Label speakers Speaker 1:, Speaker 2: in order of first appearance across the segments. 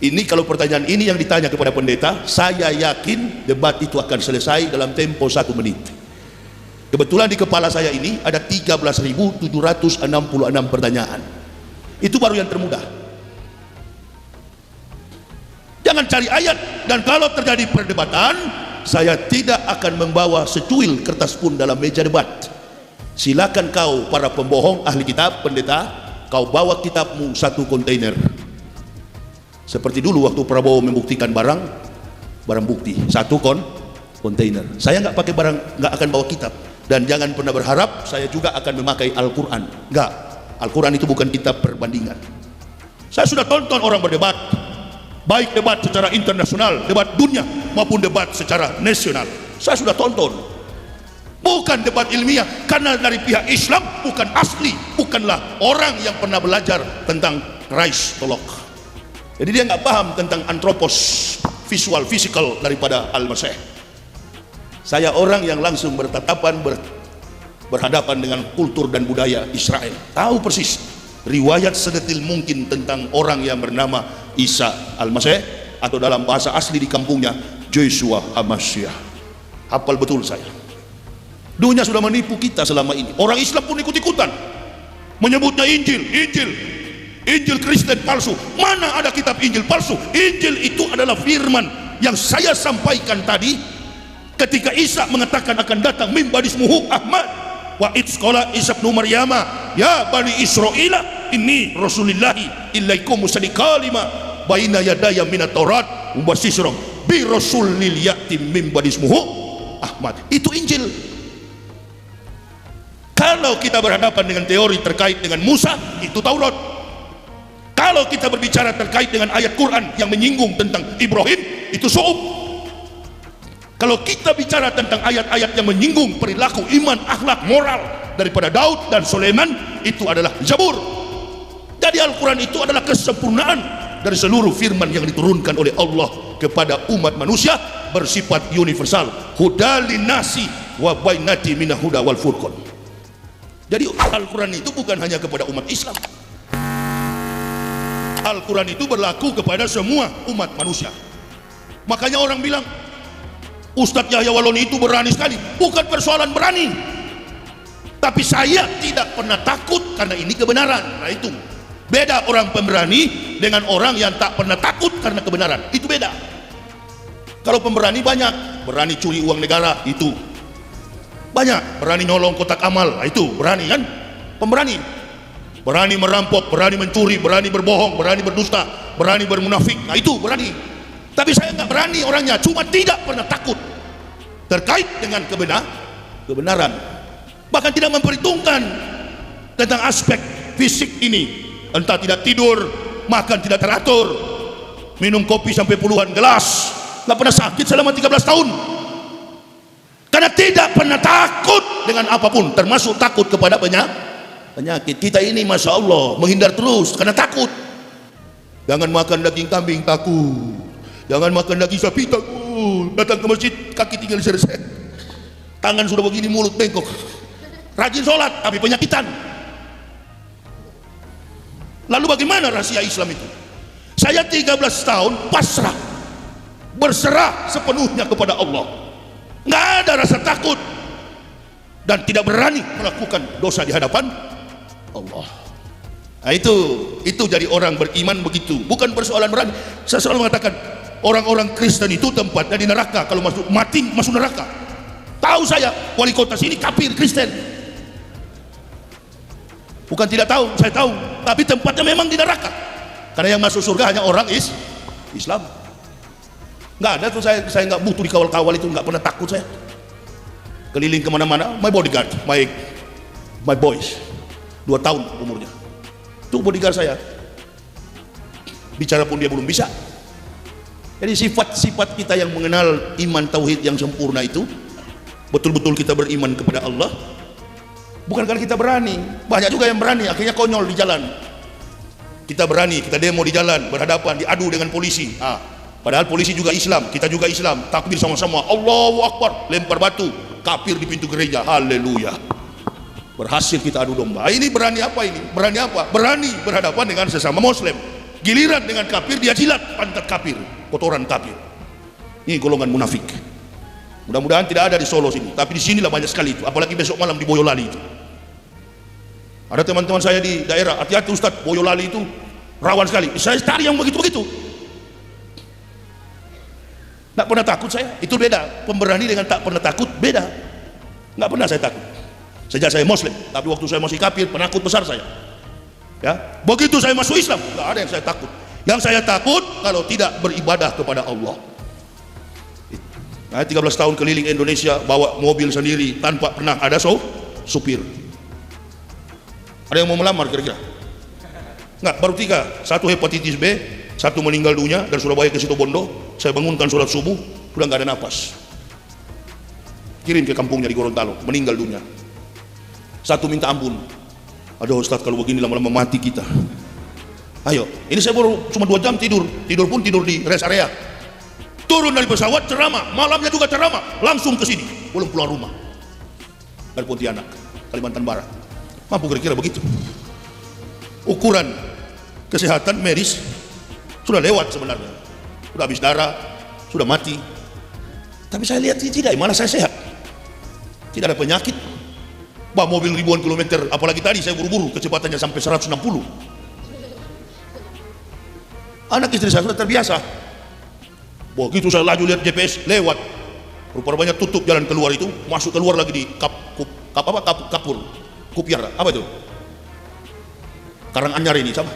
Speaker 1: Ini kalau pertanyaan ini yang ditanya kepada pendeta, saya yakin debat itu akan selesai dalam tempo 1 menit. Kebetulan di kepala saya ini ada 13.766 pertanyaan. Itu baru yang termudah. Jangan cari ayat. Dan kalau terjadi perdebatan, saya tidak akan membawa secuil kertas pun dalam meja debat. Silakan kau para pembohong, ahli kitab, pendeta, kau bawa kitabmu 1 kontainer. Seperti dulu waktu Prabowo membuktikan barang bukti 1 kontainer. Saya nggak pakai barang, nggak akan bawa kitab. Dan jangan pernah berharap saya juga akan memakai Al-Quran. Nggak, Al-Quran itu bukan kitab perbandingan. Saya sudah tonton orang berdebat, baik debat secara internasional, debat dunia, maupun debat secara nasional. Saya sudah tonton. Bukan debat ilmiah, karena dari pihak Islam bukan asli, bukanlah orang yang pernah belajar tentang Christolog. Jadi dia nggak paham tentang antropos, visual, physical daripada Al-Masih. Saya orang yang langsung bertatapan, berhadapan dengan kultur dan budaya Israel. Tahu persis riwayat sedetil mungkin tentang orang yang bernama Isa Al-Masih, atau dalam bahasa asli di kampungnya Joshua Hamasyah. Hafal betul saya. Dunia sudah menipu kita selama ini. Orang Islam pun ikut-ikutan menyebutnya Injil Kristen palsu. Mana ada kitab Injil palsu? Injil itu adalah firman yang saya sampaikan tadi ketika Isa mengatakan akan datang min badismuhu Ahmad wa itsqala Isa ibnu Maryama ya bani Israila inni rasulillahi ilaikum musaddiqan lima baina yadaya minat Taurat mubasysyiran bi rasulil ya'ti min badismuhu Ahmad. Itu Injil. Kalau kita berhadapan dengan teori terkait dengan Musa, itu Taurat. Kalau kita berbicara terkait dengan ayat Quran yang menyinggung tentang Ibrahim, itu Su'ub. Kalau kita bicara tentang ayat-ayat yang menyinggung perilaku, iman, akhlak, moral daripada Daud dan Sulaiman, itu adalah Zabur. Jadi Al-Quran itu adalah kesempurnaan dari seluruh firman yang diturunkan oleh Allah kepada umat manusia, bersifat universal. Huda linnasi wa bainati minal huda wal furqan. Jadi Al-Quran itu bukan hanya kepada umat Islam. Al-Quran itu berlaku kepada semua umat manusia. Makanya orang bilang Ustadz Yahya Waloni itu berani sekali. Bukan persoalan berani, tapi saya tidak pernah takut karena ini kebenaran. Nah itu beda, orang pemberani dengan orang yang tak pernah takut karena kebenaran. Itu beda. Kalau pemberani banyak, berani curi uang negara, itu banyak. Berani nolong kotak amal, itu berani kan? Pemberani. Berani merampok, berani mencuri, berani berbohong, berani berdusta, berani bermunafik, nah itu berani. Tapi saya nggak berani orangnya, cuma tidak pernah takut terkait dengan kebenaran. Bahkan tidak memperhitungkan tentang aspek fisik ini. Entah tidak tidur, makan tidak teratur, minum kopi sampai puluhan gelas, nggak pernah sakit selama 13 tahun. Karena tidak pernah takut dengan apapun, termasuk takut kepada penyakit. Kita ini Masya Allah menghindar terus karena takut. Jangan makan daging kambing, takut. Jangan makan daging sapi, takut. Datang ke masjid kaki tinggal selesai, tangan sudah begini, mulut bengkok. Rajin sholat tapi penyakitan. Lalu bagaimana rahasia Islam itu? Saya 13 tahun pasrah, berserah sepenuhnya kepada Allah. Nggak ada rasa takut dan tidak berani melakukan dosa di hadapan Allah. Nah itu jadi orang beriman begitu. Bukan persoalan berani. Saya selalu mengatakan orang-orang Kristen itu tempatnya di neraka. Kalau mati masuk neraka. Tahu saya wali kota sini kafir Kristen. Bukan tidak tahu, saya tahu. Tapi tempatnya memang di neraka. Karena yang masuk surga hanya orang Islam. Nggak ada tuh, saya nggak butuh dikawal-kawal itu, nggak pernah takut saya. Keliling kemana-mana, my bodyguard, my boys. 2 tahun umurnya itu bodyguard saya. Bicara pun dia belum bisa. Jadi sifat-sifat kita yang mengenal iman tauhid yang sempurna itu, betul-betul kita beriman kepada Allah, bukan karena kita berani. Banyak juga yang berani akhirnya konyol di jalan. Kita berani, kita demo di jalan, berhadapan, diadu dengan polisi. Padahal polisi juga Islam, kita juga Islam, takbir sama-sama, Allahu Akbar, lempar batu, kafir di pintu gereja, haleluya. Berhasil kita adu domba. Ini berani apa ini? Berani apa? Berani berhadapan dengan sesama Muslim. Giliran dengan kafir dia jilat pantat kafir, kotoran kafir. Ini golongan munafik. Mudah-mudahan tidak ada di Solo sini, tapi di sinilah banyak sekali itu, apalagi besok malam di Boyolali itu. Ada teman-teman saya di daerah, hati-hati Ustaz, Boyolali itu rawan sekali. Saya cari yang begitu-begitu. Tidak pernah takut saya, itu beda. Pemberani dengan tak pernah takut beda. Nggak pernah saya takut. Sejak saya Muslim, tapi waktu saya masih kafir, penakut besar saya. Ya, begitu saya masuk Islam, nggak ada yang saya takut. Yang saya takut kalau tidak beribadah kepada Allah. Nah, 13 tahun keliling Indonesia, bawa mobil sendiri tanpa pernah ada supir. Ada yang mau melamar kira-kira? Nggak, baru 3. Satu hepatitis B, satu meninggal dunia dari Surabaya ke Situbondo. Saya bangunkan sholat subuh, sudah nggak ada napas. Kirim ke kampungnya di Gorontalo, meninggal dunia. Satu minta ampun. Aduh Ustaz, kalau begini lama-lama mati kita. Ayo, ini saya baru cuma 2 jam tidur pun tidur di rest area. Turun dari pesawat ceramah, malamnya juga ceramah, langsung ke sini, belum pulang rumah. Dari Pontianak, Kalimantan Barat. Mampu kira-kira begitu. Ukuran kesehatan medis sudah lewat sebenarnya, sudah habis darah, sudah mati. Tapi saya lihat tidak, malah saya sehat, tidak ada penyakit. Bah, mobil ribuan kilometer, apalagi tadi saya buru-buru, kecepatannya sampai 160. Anak istri saya sudah terbiasa. Begitu saya laju lihat GPS lewat, rupanya tutup jalan keluar itu, masuk keluar lagi di Kupiar, apa itu? Karanganyar ini sama.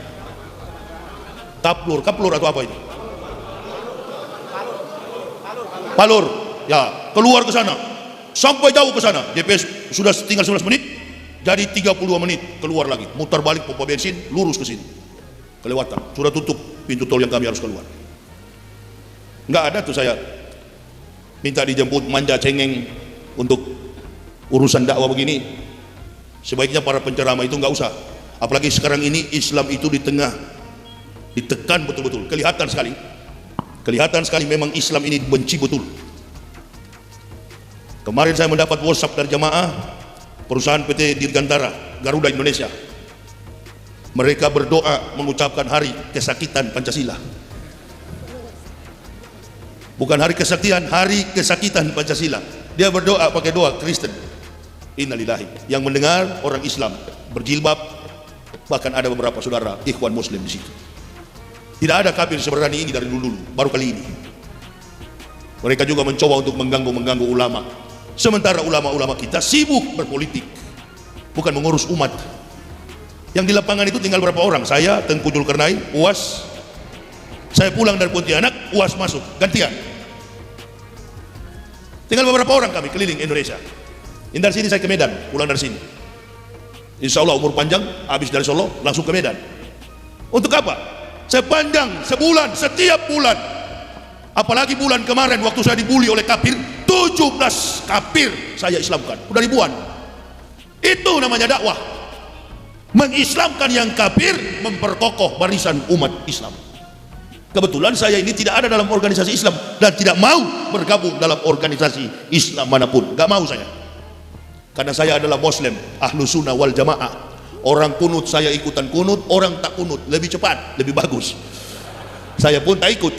Speaker 1: Kaplur atau apa itu? Palur. Ya, keluar ke sana. Sampai jauh ke sana. GPS sudah tinggal 11 menit, jadi 32 menit keluar lagi. Mutar balik pompa bensin, lurus ke sini. Kelewatan. Sudah tutup pintu tol yang kami harus keluar. Nggak ada tuh saya minta dijemput manja cengeng untuk urusan dakwah begini. Sebaiknya para penceramah itu nggak usah. Apalagi sekarang ini Islam itu di tengah ditekan betul-betul. Kelihatan sekali memang Islam ini benci betul. Kemarin saya mendapat WhatsApp dari jamaah perusahaan PT Dirgantara Garuda Indonesia. Mereka berdoa mengucapkan hari kesakitan Pancasila. Bukan hari kesaktian, hari kesakitan Pancasila. Dia berdoa pakai doa Kristen. Innalillahi. Yang mendengar orang Islam berjilbab, bahkan ada beberapa saudara ikhwan Muslim di situ. Tidak ada kafir seberani ini dari dulu, baru kali ini. Mereka juga mencoba untuk mengganggu ulama. Sementara ulama-ulama kita sibuk berpolitik, bukan mengurus umat. Yang di lapangan itu tinggal berapa orang? Saya, Tengku Zulkarnain, UAS. Saya pulang dari Pontianak, UAS masuk, gantian. Tinggal beberapa orang kami keliling Indonesia. Ini dari sini saya ke Medan, pulang dari sini. Insya Allah umur panjang, habis dari Solo langsung ke Medan. Untuk apa? Sepanjang sebulan, setiap bulan. Apalagi bulan kemarin waktu saya dibully oleh kafir, 17 kafir saya Islamkan, udah ribuan. Itu namanya dakwah. Mengislamkan yang kafir, memperkokoh barisan umat Islam. Kebetulan saya ini tidak ada dalam organisasi Islam dan tidak mau bergabung dalam organisasi Islam manapun. Gak mau saya. Karena saya adalah Muslim, ahlu sunnah wal jamaah. Orang kunut saya ikutan kunut, orang tak kunut lebih cepat, lebih bagus. Saya pun tak ikut.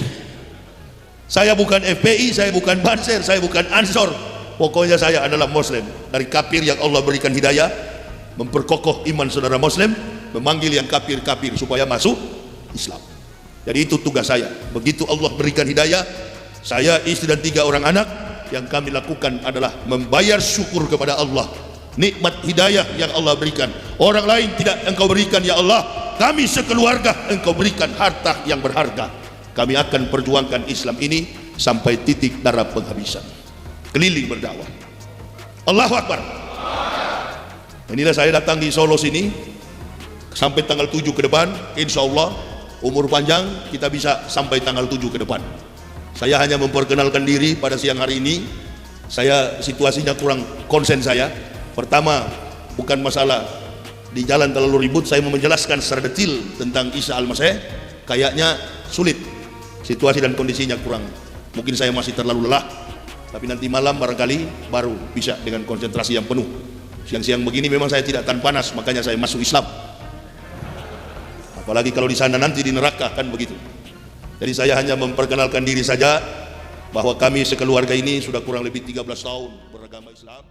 Speaker 1: Saya bukan FPI, saya bukan Banser, saya bukan Ansor. Pokoknya saya adalah Muslim. Dari kafir yang Allah berikan hidayah, memperkokoh iman saudara Muslim, memanggil yang kafir-kafir supaya masuk Islam. Jadi itu tugas saya. Begitu Allah berikan hidayah, saya, istri dan 3 orang anak, yang kami lakukan adalah membayar syukur kepada Allah. Nikmat hidayah yang Allah berikan, orang lain tidak Engkau berikan ya Allah. Kami sekeluarga Engkau berikan harta yang berharga. Kami akan perjuangkan Islam ini sampai titik darah penghabisan. Keliling berdakwah. Allahu Akbar. Inilah saya datang di Solo sini sampai tanggal 7 ke depan. Insya Allah umur panjang kita bisa sampai tanggal 7 ke depan. Saya hanya memperkenalkan diri pada siang hari ini. Saya situasinya kurang konsen saya. Pertama, bukan masalah di jalan terlalu ribut, saya mau menjelaskan secara detail tentang Isa Al-Masih. Kayaknya sulit, situasi dan kondisinya kurang. Mungkin saya masih terlalu lelah, tapi nanti malam barangkali baru bisa dengan konsentrasi yang penuh. Siang-siang begini memang saya tidak tahan panas, makanya saya masuk Islam. Apalagi kalau di sana nanti di neraka, kan begitu. Jadi saya hanya memperkenalkan diri saja bahwa kami sekeluarga ini sudah kurang lebih 13 tahun beragama Islam.